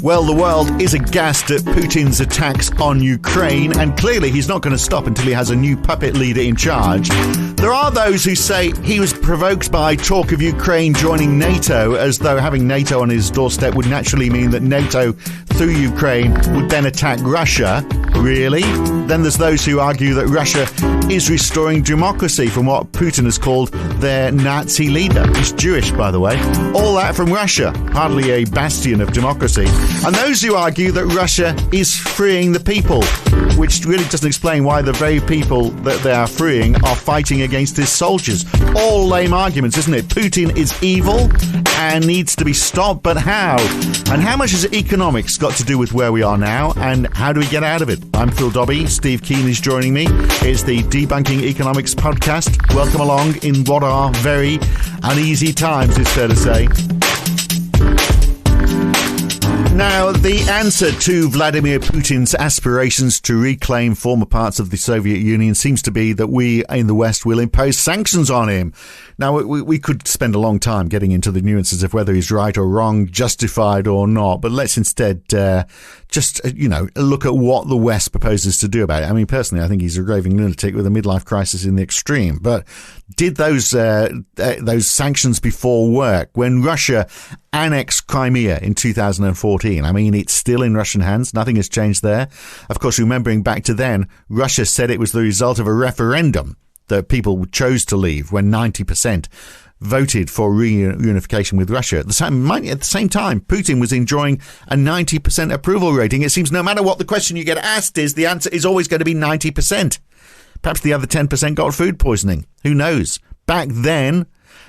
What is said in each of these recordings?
Well, the world is aghast at Putin's attacks on Ukraine, and clearly he's not going to stop until he has a new puppet leader in charge. There are those who say he was provoked by talk of Ukraine joining NATO, as though having NATO on his doorstep would naturally mean that NATO, through Ukraine, would then attack Russia. Really? Then there's those who argue that Russia is restoring democracy from what Putin has called their Nazi leader. He's Jewish, by the way. All that from Russia, hardly a bastion of democracy. And those who argue that Russia is freeing the people, which really doesn't explain why the very people that they are freeing are fighting against his soldiers. All lame arguments, isn't it? Putin is evil and needs to be stopped, but how? And how much has economics got to do with where we are now, and how do we get out of it? I'm Phil Dobbie. Steve Keane is joining me. It's the Debunking Economics podcast. Welcome along in what are very uneasy times, it's fair to say. Now, the answer to Vladimir Putin's aspirations to reclaim former parts of the Soviet Union seems to be that we in the West will impose sanctions on him. Now, we could spend a long time getting into the nuances of whether he's right or wrong, justified or not, but let's instead look at what the West proposes to do about it. I mean, personally, I think he's a raving lunatic with a midlife crisis in the extreme, but did those sanctions before work? When Russia annexed Crimea in 2014, I mean, it's still in Russian hands. Nothing has changed there. Of course, remembering back to then, Russia said it was the result of a referendum that people chose to leave when 90% voted for reunification with Russia. At the same time, Putin was enjoying a 90% approval rating. It seems no matter what the question you get asked is, the answer is always going to be 90%. Perhaps the other 10% got food poisoning. Who knows? Back then,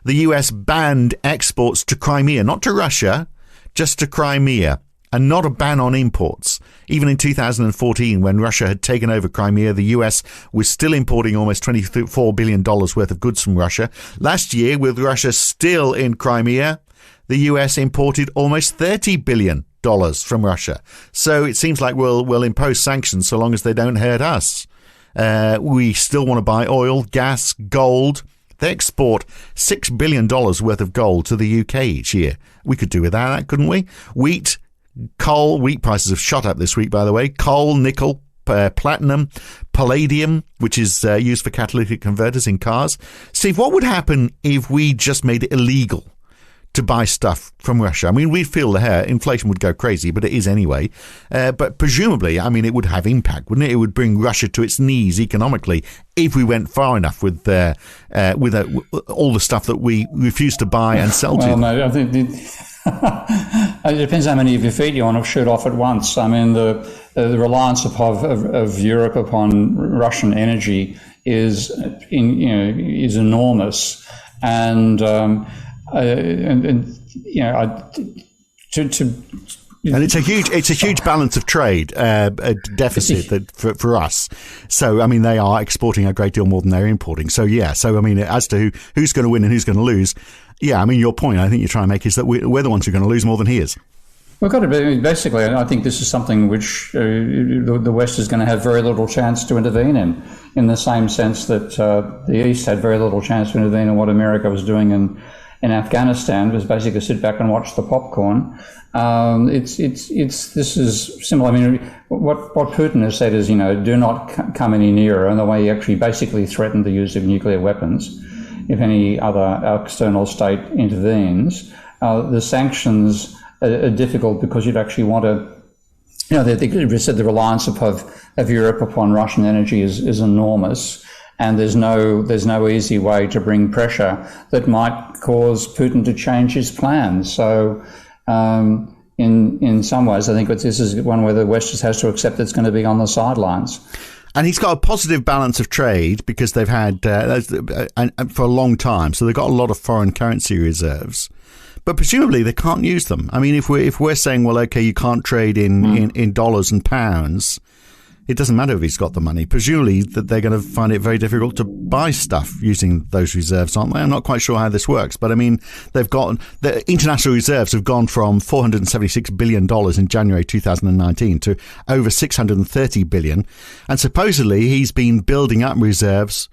the US banned exports to Crimea, not to Russia, just to Crimea, and not a ban on imports. Even in 2014, when Russia had taken over Crimea, the US was still importing almost $24 billion worth of goods from Russia. Last year, with Russia still in Crimea, the US imported almost $30 billion from Russia. So it seems like we'll impose sanctions so long as they don't hurt us. We still want to buy oil, gas, gold. They export $6 billion worth of gold to the UK each year. We could do without that, couldn't we? Wheat prices have shot up this week, by the way. Coal, nickel, platinum, palladium, which is used for catalytic converters in cars. Steve, what would happen if we just made it illegal to buy stuff from Russia? I mean, we'd feel the hair. Inflation would go crazy, but it is anyway. But presumably, I mean, it would have impact, wouldn't it? It would bring Russia to its knees economically if we went far enough with all the stuff that we refuse to buy and sell to them. No, I think it depends how many of your feet you want to shoot off at once. I mean, the reliance of Europe upon Russian energy is enormous, and it's a huge balance of trade deficit for us. So I mean, they are exporting a great deal more than they're importing. So yeah. So I mean, as to who's going to win and who's going to lose, yeah. I mean, your point I think you're trying to make is that we're the ones who are going to lose more than he is. We've got to be, basically, I think this is something which the West is going to have very little chance to intervene in the same sense that the East had very little chance to intervene in what America was doing in Afghanistan. Was basically sit back and watch the popcorn. This is similar. I mean, what Putin has said is, do not come any nearer, and the way he actually basically threatened the use of nuclear weapons if any other external state intervenes. The sanctions are difficult because you'd actually want to, they said the reliance of Europe upon Russian energy is enormous. And there's no easy way to bring pressure that might cause Putin to change his plans. So, in some ways, I think this is one where the West just has to accept it's going to be on the sidelines. And he's got a positive balance of trade because they've had for a long time, so they've got a lot of foreign currency reserves. But presumably they can't use them. I mean, if we're saying, well, okay, you can't trade in dollars and pounds. It doesn't matter if he's got the money. Presumably that they're going to find it very difficult to buy stuff using those reserves, aren't they? I'm not quite sure how this works, but I mean, the international reserves have gone from $476 billion in January 2019 to over $630 billion. And supposedly he's been building up reserves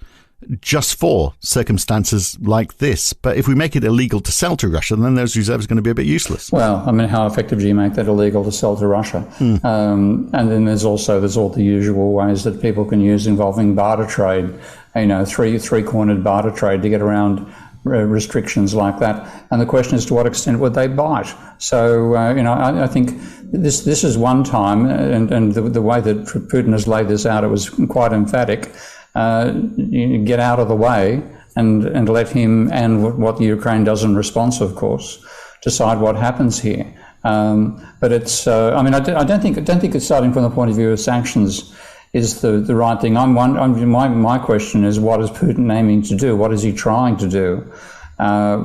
just for circumstances like this. But if we make it illegal to sell to Russia, then those reserves are going to be a bit useless. Well, I mean, how effective do you make that illegal to sell to Russia? And then there's all the usual ways that people can use involving barter trade, three-cornered barter trade to get around restrictions like that. And the question is, to what extent would they bite? So, I think this is one time, and the way that Putin has laid this out, it was quite emphatic. Get out of the way and let him, and what the Ukraine does in response, of course, decide what happens here. But it's, I don't think it's, starting from the point of view of sanctions is the right thing. My question is, what is Putin aiming to do? What is he trying to do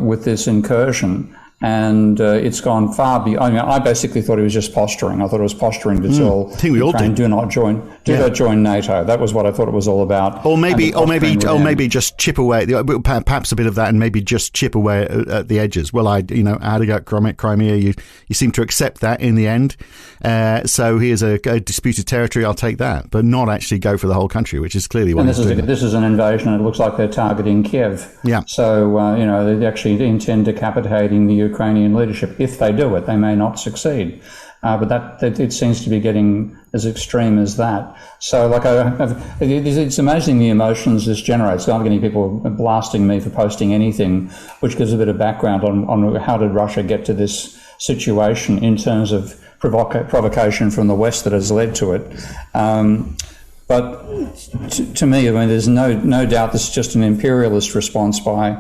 with this incursion? And it's gone far beyond. I basically thought he was just posturing. I thought it was posturing to tell Ukraine, do not join NATO. That was what I thought it was all about. Or maybe just chip away. Perhaps a bit of that, and maybe just chip away at the edges. Well, I had about Crimea. You seem to accept that in the end. So here's a disputed territory. I'll take that, but not actually go for the whole country, which is clearly what. And this is an invasion. It looks like they're targeting Kiev. Yeah. So they actually intend decapitating the Ukrainian leadership. If they do it, they may not succeed. But that it seems to be getting as extreme as that. So, it's amazing the emotions this generates. I'm getting people blasting me for posting anything, which gives a bit of background on how did Russia get to this situation in terms of provocation from the West that has led to it. But to me, there's no doubt this is just an imperialist response by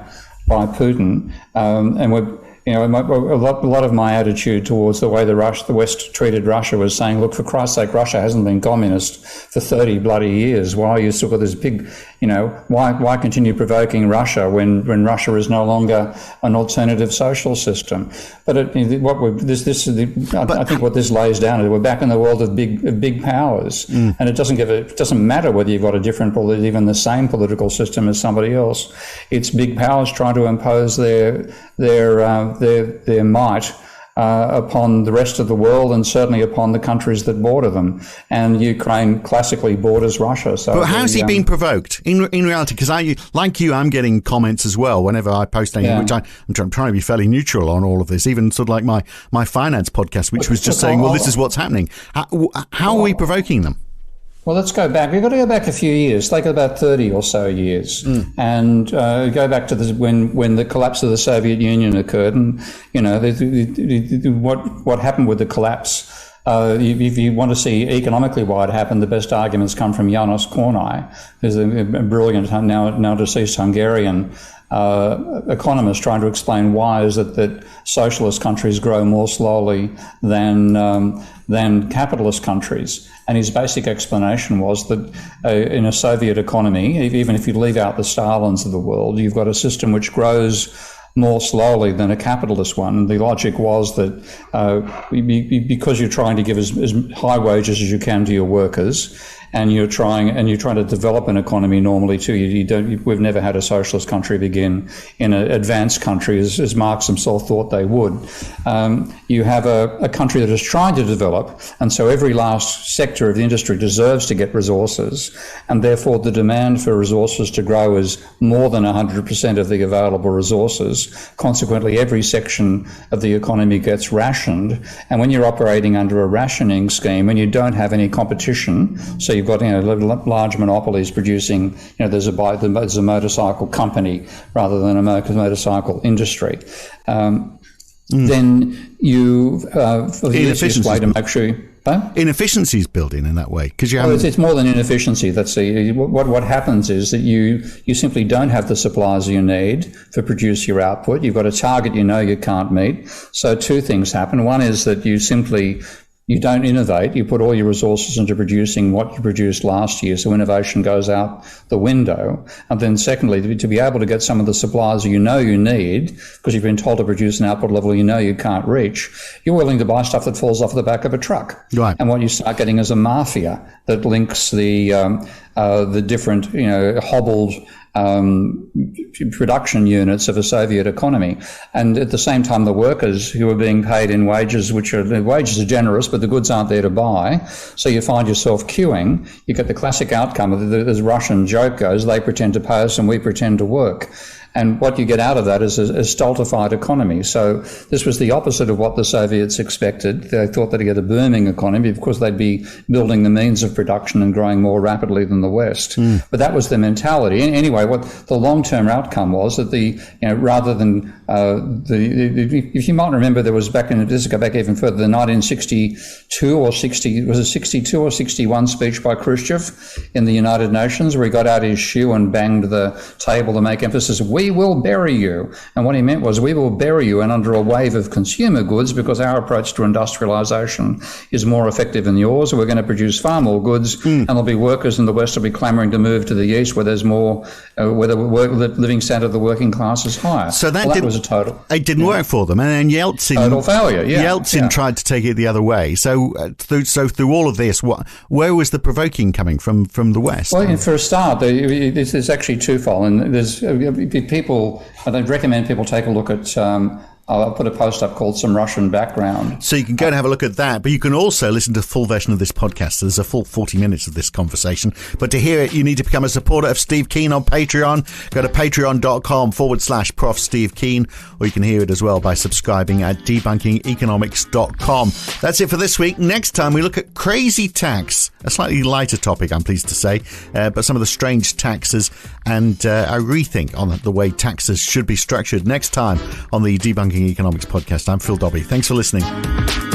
Putin, and we're. A lot of my attitude towards the way the West treated Russia was saying, look, for Christ's sake, Russia hasn't been communist for 30 bloody years. Why are you still got this big, why continue provoking Russia when Russia is no longer an alternative social system? But I think what this lays down is we're back in the world of big powers, and it doesn't matter whether you've got a different, even the same political system as somebody else. It's big powers trying to impose their might upon the rest of the world, and certainly upon the countries that border them. And Ukraine classically borders Russia. So, but how's he being provoked in reality? Because I'm getting comments as well whenever I post anything, which I'm trying to be fairly neutral on all of this. Even sort of like my finance podcast, which was just saying, well, this is what's happening. How are we provoking them? Well, let's go back. We've got to go back a few years, like about 30 or so years, and go back to when the collapse of the Soviet Union occurred, and what happened with the collapse. If you want to see economically why it happened, the best arguments come from János Kornai, who's a brilliant, now deceased Hungarian economist, trying to explain why is it that socialist countries grow more slowly than capitalist countries. And his basic explanation was that in a Soviet economy, even if you leave out the Stalins of the world, you've got a system which grows more slowly than a capitalist one. And the logic was that because you're trying to give as high wages as you can to your workers, and you're trying to develop an economy normally too. We've never had a socialist country begin in an advanced country as Marx himself thought they would. You have a country that is trying to develop, and so every last sector of the industry deserves to get resources, and therefore the demand for resources to grow is more than 100% of the available resources. Consequently, every section of the economy gets rationed, and when you're operating under a rationing scheme and you don't have any competition, so you've got large monopolies producing, there's a motorcycle company rather than a motorcycle industry. Then you inefficiencies way to make sure. Inefficiencies building in that way, because you have. It's more than inefficiency. That's what happens is that you simply don't have the supplies you need to produce your output. You've got a target you can't meet. So two things happen. One is that you don't innovate. You put all your resources into producing what you produced last year, so innovation goes out the window. And then secondly, to be able to get some of the supplies you need, because you've been told to produce an output level you can't reach, you're willing to buy stuff that falls off the back of a truck. Right. And what you start getting is a mafia that links the different, hobbled production units of a Soviet economy. And at the same time, the workers who are being paid in wages, the wages are generous, but the goods aren't there to buy. So you find yourself queuing. You get the classic outcome of the Russian joke goes, they pretend to pay us and we pretend to work. And what you get out of that is a stultified economy. So this was the opposite of what the Soviets expected. They thought they'd get a booming economy because they'd be building the means of production and growing more rapidly than the West. But that was the mentality. Anyway, what the long-term outcome was that rather than if you might remember, there was this go back even further, the 1962 or 61 speech by Khrushchev in the United Nations, where he got out his shoe and banged the table to make emphasis, we will bury you. And what he meant was, we will bury you and under a wave of consumer goods, because our approach to industrialization is more effective than yours. We're going to produce far more goods, and there'll be workers in the West will be clamoring to move to the East, where there's more, where the living standard of the working class is higher. So that was it didn't work for them, and then Yeltsin, total failure. Yeltsin tried to take it the other way. So through all of this, where was the provoking coming from the West? Well, for a start, there's actually twofold, and there's people. I'd recommend people take a look at. I'll put a post up called Some Russian Background. So you can go and have a look at that, but you can also listen to the full version of this podcast. There's a full 40 minutes of this conversation. But to hear it, you need to become a supporter of Steve Keen on Patreon. Go to patreon.com/Prof. Steve Keen, or you can hear it as well by subscribing at debunkingeconomics.com. That's it for this week. Next time, we look at crazy tax, a slightly lighter topic, I'm pleased to say, but some of the strange taxes and a rethink on the way taxes should be structured next time on the Debunking Economics podcast. I'm Phil Dobbie. Thanks for listening.